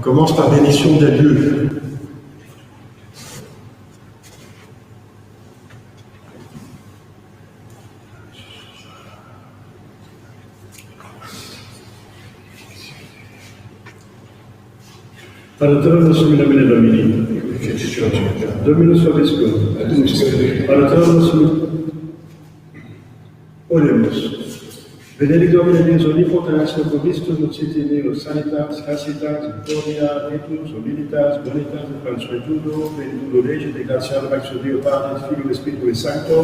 commence par bénédiction des lieux. Padre nostro in nomine Domini, Dominus vobiscum, Padre nostro, oremus. Benedict Domine Deus omnipotens, provistus nocite neos sanitas, cassitas, victoria, vitus, humilitas, bonitas, et consuetudo, benitudo Rege, de gratia maxo Deo Patris, Filio et Spiritus Sancto,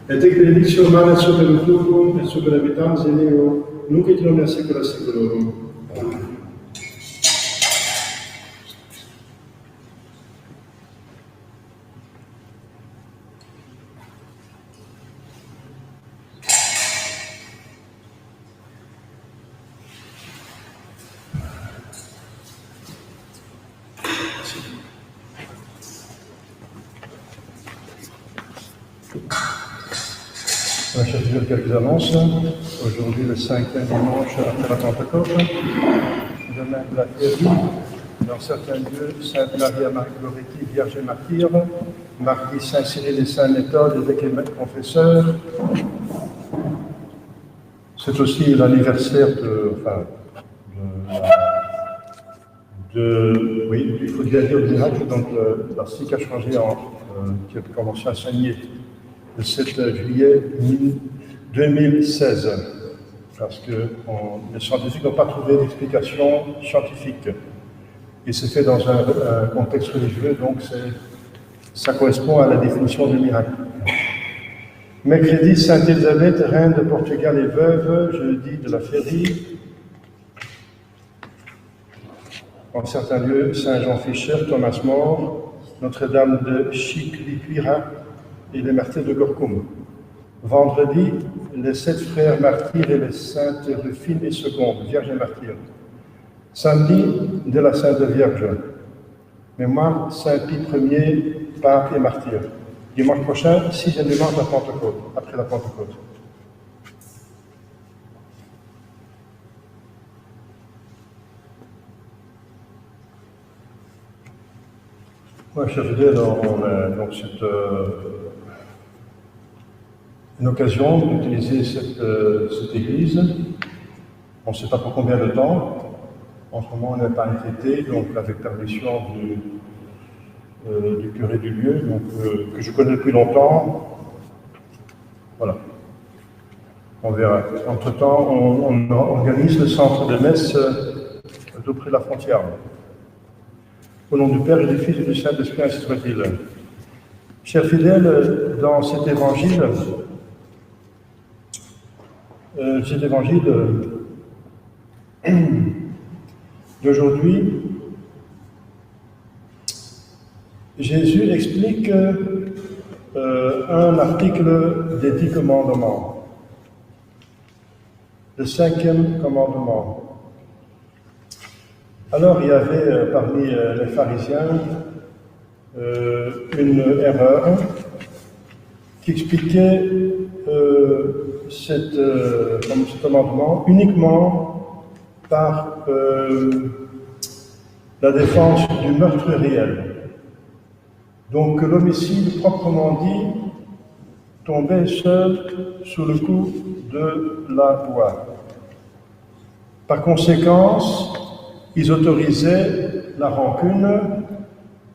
et ec benedictio manet super fructum, et super habitans neo, nunc et in omnia saecula saeculorum. Amen. Je vais dire quelques annonces. Aujourd'hui, le 5e dimanche après la Pentecôte. Demain, la Férie. Dans certains lieux, Sainte Maria Marie Goretti, Vierge et Martyre. Mardi, Saint Cyril et Saint Méthode, évêque et confesseur. C'est aussi l'anniversaire oui, il faut dire au miracle, donc l'article a changé qui a commencé à s'enseigner le 7 juillet 2016, parce que les scientifiques n'ont pas trouvé d'explication scientifique. Et c'est fait dans un contexte religieux, donc ça correspond à la définition du miracle. Mercredi, Sainte Élisabeth, reine de Portugal et veuve, jeudi de la Férie. En certains lieux, Saint Jean Fischer, Thomas More, Notre-Dame de Chicliquira et les martyrs de Gorkum. Vendredi, les 7 frères martyrs et les saintes Rufine et Seconde, Vierge et martyrs. Samedi, de la Sainte Vierge. Mémoire Saint Pie Ier, pape et martyr. Dimanche prochain, 6e dimanche de la Pentecôte, après la Pentecôte. Moi, chers fidèles, donc c'est une occasion d'utiliser cette église. On ne sait pas pour combien de temps. En ce moment, on n'est pas inquiété, donc avec permission du curé du lieu, donc, que je connais depuis longtemps. Voilà. On verra. Entre-temps, on organise le centre de messe tout près de la frontière. Au nom du Père et du Fils et du Saint-Esprit, ainsi soit-il. Chers fidèles, dans cet évangile d'aujourd'hui, Jésus explique un article des 10 commandements, le 5e commandement. Alors, il y avait parmi les pharisiens une erreur qui expliquait ce commandement uniquement par la défense du meurtre réel. Donc, l'homicide proprement dit tombait seul sous le coup de la loi. Par conséquent, ils autorisaient la rancune,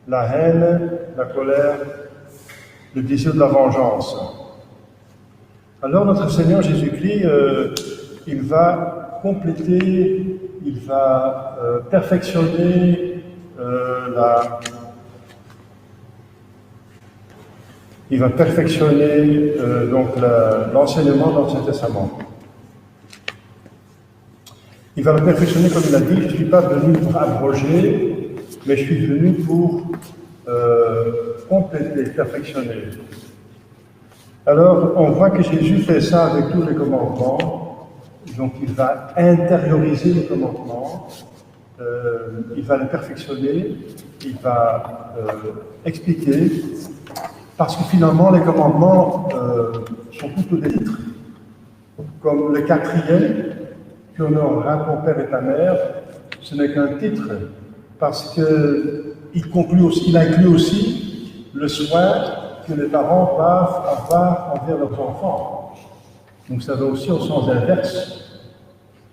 la haine, la colère, le désir de la vengeance. Alors notre Seigneur Jésus-Christ, il va compléter, il va perfectionner l'enseignement dans l'Ancien Testament. Il va le perfectionner comme il a dit, je ne suis pas venu pour abroger, mais je suis venu pour compléter, perfectionner. Alors, on voit que Jésus fait ça avec tous les commandements, donc il va intérioriser les commandements, il va les perfectionner, il va expliquer, parce que finalement les commandements sont plutôt des titres, comme le 4e, tu honoreras ton père et ta mère, ce n'est qu'un titre, parce qu'il inclut aussi le soin que les parents doivent avoir envers leurs enfants. Donc ça va aussi au sens inverse.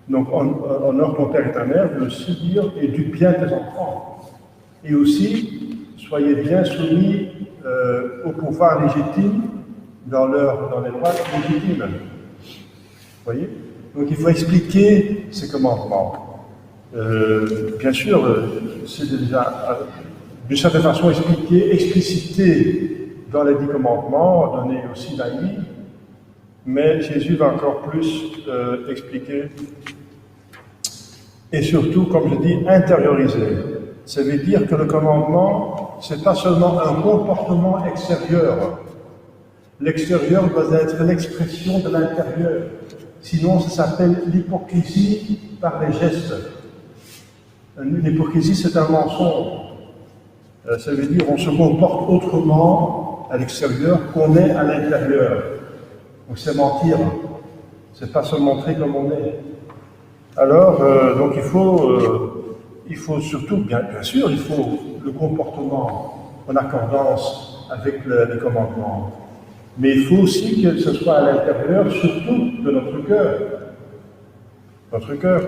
Donc honore ton père et ta mère veut aussi dire éduque bien tes enfants. Et aussi, soyez bien soumis au pouvoir légitime dans les lois légitimes. Vous voyez? Donc il faut expliquer ces commandements. Bien sûr, c'est déjà d'une certaine façon expliqué, explicité dans les 10 commandements, donné aussi d'Aïe, mais Jésus va encore plus expliquer et surtout, comme je dis, intérioriser. Ça veut dire que le commandement, c'est pas seulement un comportement extérieur. L'extérieur doit être l'expression de l'intérieur. Sinon, ça s'appelle l'hypocrisie par les gestes. L'hypocrisie, c'est un mensonge. Ça veut dire qu'on se comporte autrement à l'extérieur qu'on est à l'intérieur. Donc c'est mentir. C'est pas se montrer comme on est. Alors, donc il faut surtout, bien sûr, il faut le comportement en accordance avec les commandements. Mais il faut aussi que ce soit à l'intérieur, surtout de notre cœur. Notre cœur.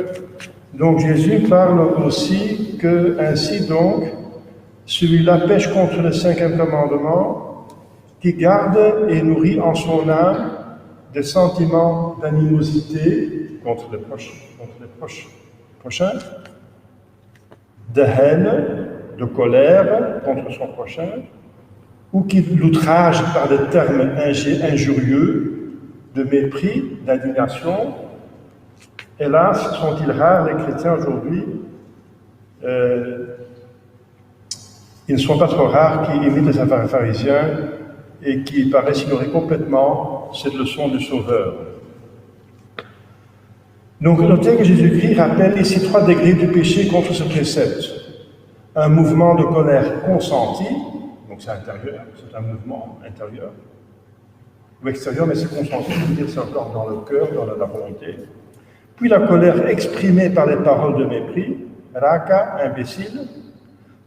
Donc Jésus parle aussi que, ainsi donc, celui-là pêche contre le 5e commandement, qui garde et nourrit en son âme des sentiments d'animosité contre les prochains, de haine, de colère contre son prochain, ou qui l'outrage par des termes injurieux, de mépris, d'indignation. Hélas, sont-ils rares les chrétiens aujourd'hui? Ils ne sont pas trop rares qui imitent les pharisiens et qui paraissent ignorer complètement cette leçon du Sauveur. Donc, notez que Jésus-Christ rappelle ici 3 degrés du péché contre ce précepte. Un mouvement de colère consenti, donc c'est intérieur, c'est un mouvement intérieur, ou extérieur, mais c'est consenti, je veux dire, c'est encore dans le cœur, dans la volonté. Puis la colère exprimée par les paroles de mépris, raka, imbécile.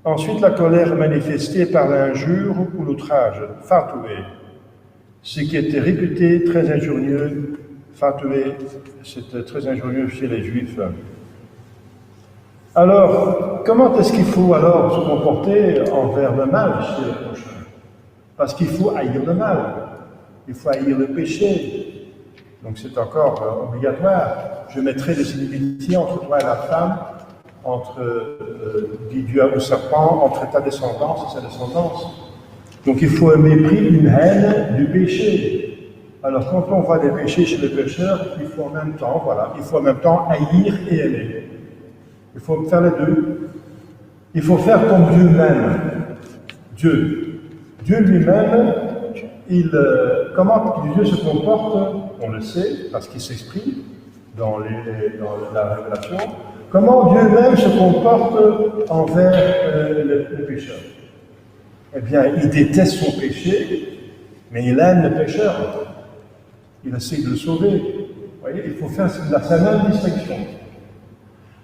Ensuite, la colère manifestée par l'injure ou l'outrage, fatoué, ce qui était réputé très injurieux. Fatoué, c'était très injurieux chez les Juifs. Alors, comment est-ce qu'il faut alors se comporter envers le mal chez le prochain? Parce qu'il faut haïr le mal, il faut haïr le péché. Donc c'est encore obligatoire. Je mettrai des similitudes entre toi et la femme, entre dit Dieu au serpent, entre ta descendance et sa descendance. Donc il faut un mépris, une haine du péché. Alors quand on voit des péchés chez les pécheurs, il faut en même temps haïr et aimer. Il faut faire les deux. Il faut faire comme Dieu même. Dieu lui-même, comment Dieu se comporte, on le sait, parce qu'il s'exprime dans la révélation. Comment Dieu même se comporte envers le pécheur? Eh bien, il déteste son péché, mais il aime le pécheur. Il essaie de le sauver. Vous voyez, il faut faire sa même distinction.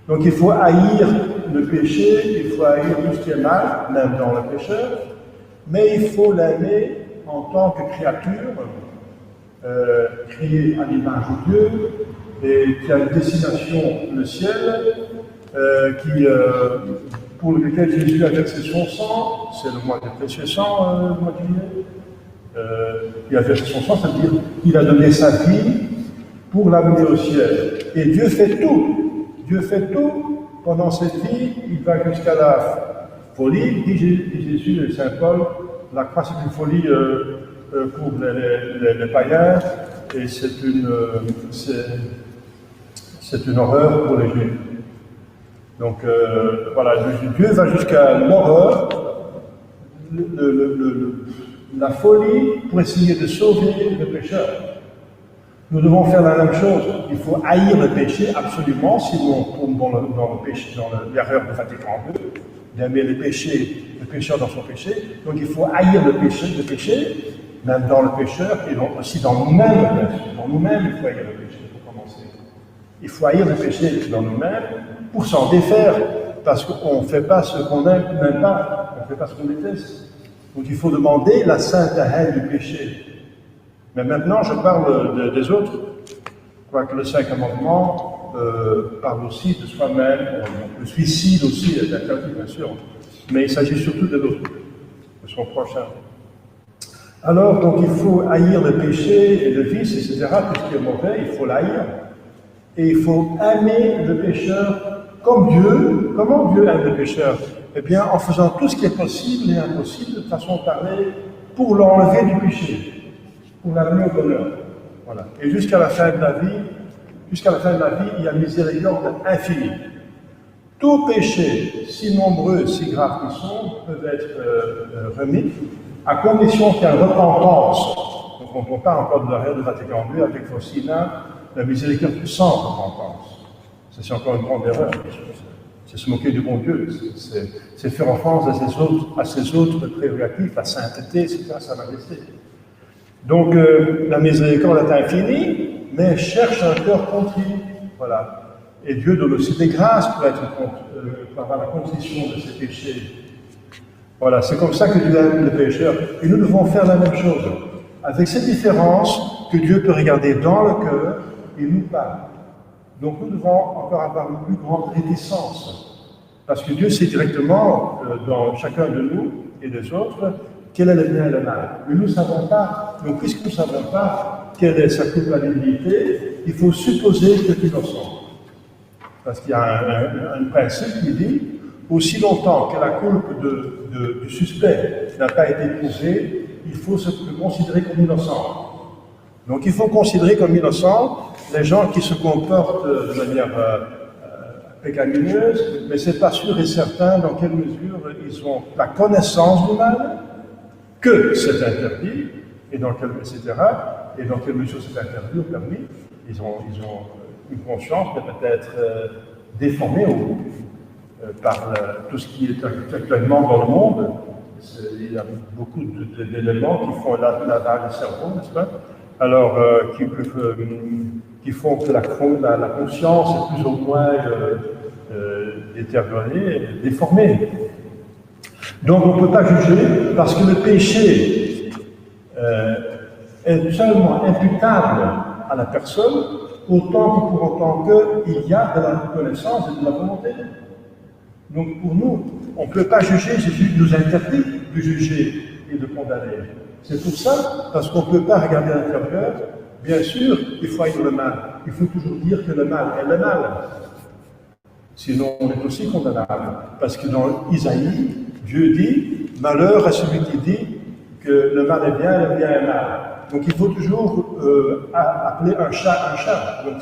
Donc il faut haïr le péché, il faut haïr tout ce qui est mal, même dans le pécheur, mais il faut l'aimer en tant que créature, créée à l'image de Dieu, et qui a une destination, le ciel, pour lequel Jésus a versé son sang, c'est le mois de précieux sang, le mois de juillet. Il a versé son sang, ça veut dire qu'il a donné sa vie pour l'amener au ciel. Et Dieu fait tout. Dieu fait tout pendant cette vie, il va jusqu'à la folie, dit Jésus et Saint Paul. La croix, c'est une folie pour les païens, et c'est une horreur pour les Juifs. Donc voilà, Dieu va jusqu'à l'horreur, la folie, pour essayer de sauver le pécheur. Nous devons faire la même chose. Il faut haïr le péché absolument, sinon on tombe dans l'erreur de Vatican II, d'aimer le pécheur dans son péché. Donc il faut haïr le péché, même dans le pécheur, et donc aussi dans nous-mêmes. Dans nous-mêmes, il faut haïr le péché, pour commencer. Il faut haïr le péché dans nous-mêmes pour s'en défaire, parce qu'on ne fait pas ce qu'on n'aime pas, on ne fait pas ce qu'on déteste. Donc il faut demander la sainte haine du péché. Mais maintenant, je parle des autres, quoique le 5 commandement parle aussi de soi-même. Le suicide aussi est interdit, bien sûr, mais il s'agit surtout de l'autre, de son prochain. Alors, donc, il faut haïr le péché et le vice, etc., tout ce qui est mauvais, il faut l'haïr. Et il faut aimer le pécheur comme Dieu. Comment Dieu aime le pécheur? Eh bien, en faisant tout ce qui est possible et impossible, de façon de parler, pour l'enlever du péché, pour l'amener au bonheur. Voilà. Et jusqu'à la fin de la vie, il y a miséricorde infinie. Tout péché, si nombreux, si graves qu'ils sont, peuvent être remis, à condition qu'il y ait une repentance. Donc on ne compare encore de l'arrière de Vatican II avec Faustina, la miséricorde sans repentance. Ça, c'est encore une grande erreur. C'est se moquer du bon Dieu. C'est faire offense à ses autres prérogatives, la sainteté, etc., sa majesté. Donc la miséricorde est infinie, mais cherche un cœur contrit. Voilà. Et Dieu donne aussi des grâces pour avoir la contrition de ses péchés. Voilà, c'est comme ça que Dieu aime le pécheur. Et nous devons faire la même chose, avec cette différence que Dieu peut regarder dans le cœur et nous parle. Donc nous devons encore avoir une plus grande réticence, parce que Dieu sait directement dans chacun de nous et des autres quel est le bien et le mal. Mais nous ne savons pas, donc puisque nous ne savons pas quelle est sa culpabilité, il faut supposer que c'est innocent. Parce qu'il y a un principe qui dit, aussi longtemps que la culpe du suspect n'a pas été prouvée, il faut se considérer comme innocent. Donc il faut considérer comme innocent les gens qui se comportent de manière pécamineuse, mais c'est pas sûr et certain dans quelle mesure ils ont la connaissance du mal, que c'est interdit, et dans quelle, etc., et dans quelle mesure c'est interdit ou permis. Ils ont une conscience, mais peut-être déformée par tout ce qui est actuellement dans le monde. Il y a beaucoup d'éléments qui font lavage du cerveau, n'est-ce pas? Alors, qui font que la conscience est plus ou moins détériorée, déformée. Donc, on ne peut pas juger, parce que le péché est seulement imputable à la personne, autant que pour autant qu'il y a de la reconnaissance et de la volonté. Donc pour nous, on ne peut pas juger, Jésus nous interdit de juger et de condamner. C'est pour ça, parce qu'on ne peut pas regarder à l'intérieur. Bien sûr, il faut haïr le mal. Il faut toujours dire que le mal est le mal. Sinon, on est aussi condamnable. Parce que dans Isaïe, Dieu dit, malheur à celui qui dit que le mal est bien et le bien est mal. Donc il faut toujours appeler un chat un chat. Donc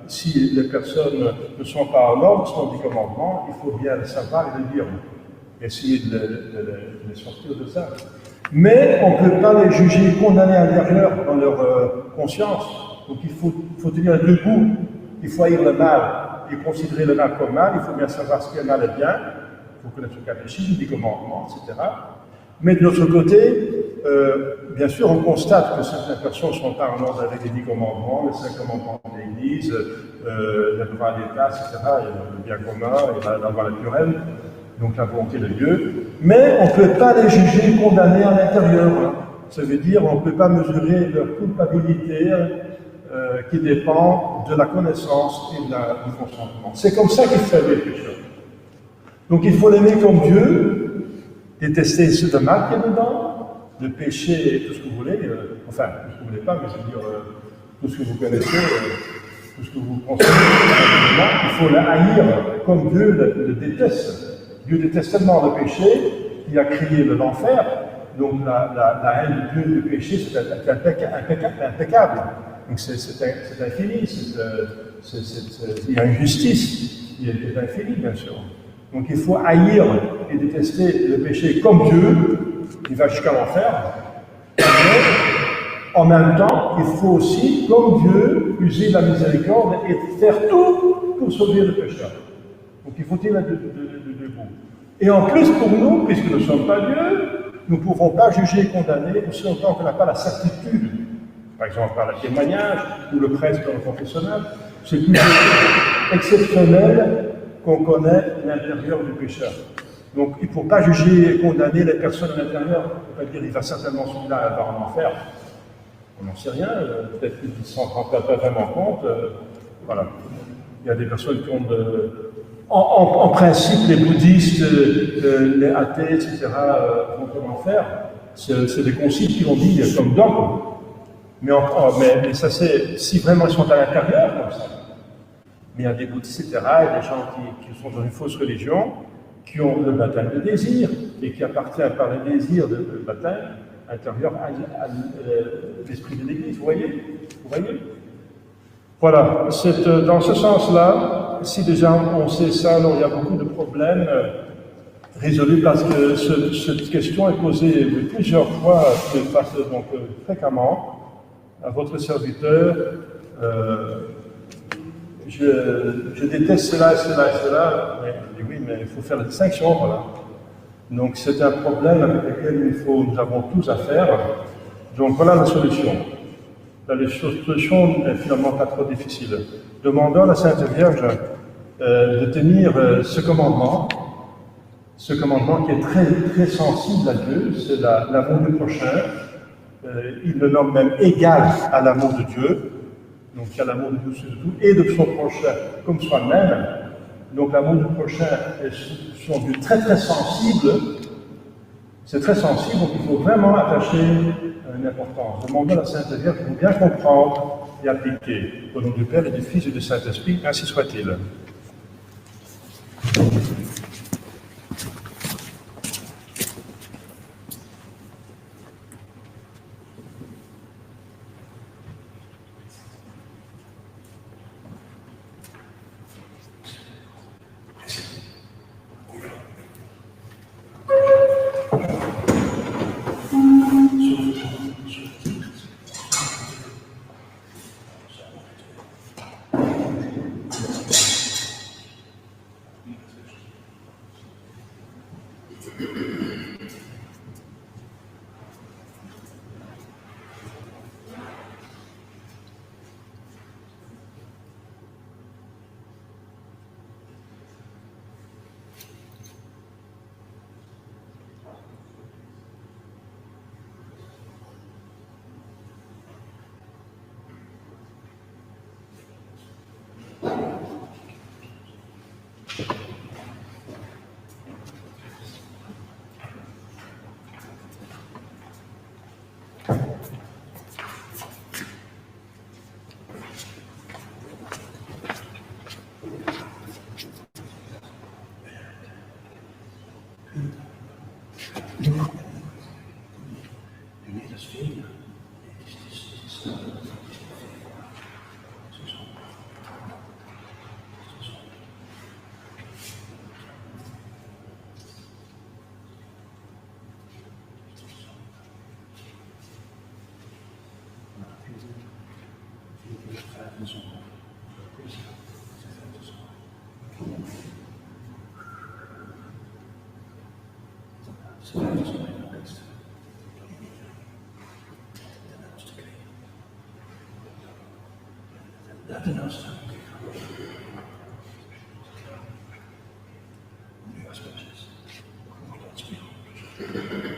si les personnes ne sont pas en ordre, sont des commandements, il faut bien le savoir et le dire. Essayer de les sortir de ça. Mais on ne peut pas les juger condamnés à l'intérieur dans leur conscience. Donc il faut tenir debout. Il faut haïr le mal et considérer le mal comme mal. Il faut bien savoir ce qui est mal et bien. Il faut connaître le catéchisme, les commandements, etc. Mais de l'autre côté, bien sûr, on constate que certaines personnes ne sont pas en ordre avec les 10 commandements, les 5 commandements de l'Église, le droit de l'État, etc., le bien commun et la loi naturelle, donc la volonté de Dieu. Mais on ne peut pas les juger condamnés à l'intérieur. Ça veut dire on ne peut pas mesurer leur culpabilité qui dépend de la connaissance et du consentement. C'est comme ça qu'il fait les pécheurs. Donc il faut l'aimer comme Dieu, détester ce de mal qui est dedans, le péché et tout ce que vous voulez, enfin, tout ce que vous voulez pas, mais je veux dire, tout ce que vous connaissez, tout ce que vous pensez, il faut le haïr comme Dieu le déteste. Dieu déteste tellement le péché qu'il a créé l'enfer, donc la haine de Dieu du péché, c'est impeccable. Donc c'est infini, il y a une justice qui est infinie, bien sûr. Donc il faut haïr et détester le péché comme Dieu, qui va jusqu'à l'enfer. Mais en même temps, il faut aussi, comme Dieu, user la miséricorde et faire tout pour sauver le pécheur. Donc il faut tenir debout. Et en plus pour nous, puisque nous ne sommes pas Dieu, nous ne pouvons pas juger et condamner aussi longtemps qu'on n'a pas la certitude, par exemple par le témoignage ou le prêtre dans le confessionnal, C'est toujours exceptionnel qu'on connaît l'intérieur du pécheur. Donc il ne faut pas juger et condamner les personnes à l'intérieur. Il ne faut pas dire il va certainement celui-là avoir en enfer. On n'en sait rien, peut-être qu'ils ne s'en rendent pas vraiment compte. Voilà. Il y a des personnes qui ont en principe, les bouddhistes, les athées, etc., vont en enfer. C'est des conciles qui l'ont dit comme dogme. Mais ça, c'est si vraiment ils sont à l'intérieur, comme ça. Mais il y a des bouddhistes, etc., et des gens qui sont dans une fausse religion, qui ont le baptême de désir, et qui appartient par le désir de baptême intérieur à l'esprit de l'Église. Vous voyez? Voilà, c'est dans ce sens-là, si déjà on sait ça, alors il y a beaucoup de problèmes résolus parce que cette question est posée plusieurs fois, donc fréquemment, à votre serviteur. Je déteste cela, mais je dis oui, mais il faut faire la distinction, voilà. Donc c'est un problème avec lequel nous avons tous à faire. Donc voilà la solution. La solution n'est finalement pas trop difficile. Demandons à la Sainte Vierge de tenir ce commandement qui est très, très sensible à Dieu, c'est l'amour du prochain. Il le nomme même égal à l'amour de Dieu. Donc il y a l'amour de Dieu sur tout, et de son prochain comme soi-même. Donc l'amour du prochain est sur Dieu très, très sensible. C'est très sensible, donc il faut vraiment attacher une importance. Demandons à la Sainte Vierge pour bien comprendre et appliquer. Au nom du Père et du Fils et du Saint-Esprit, ainsi soit-il. Thank you.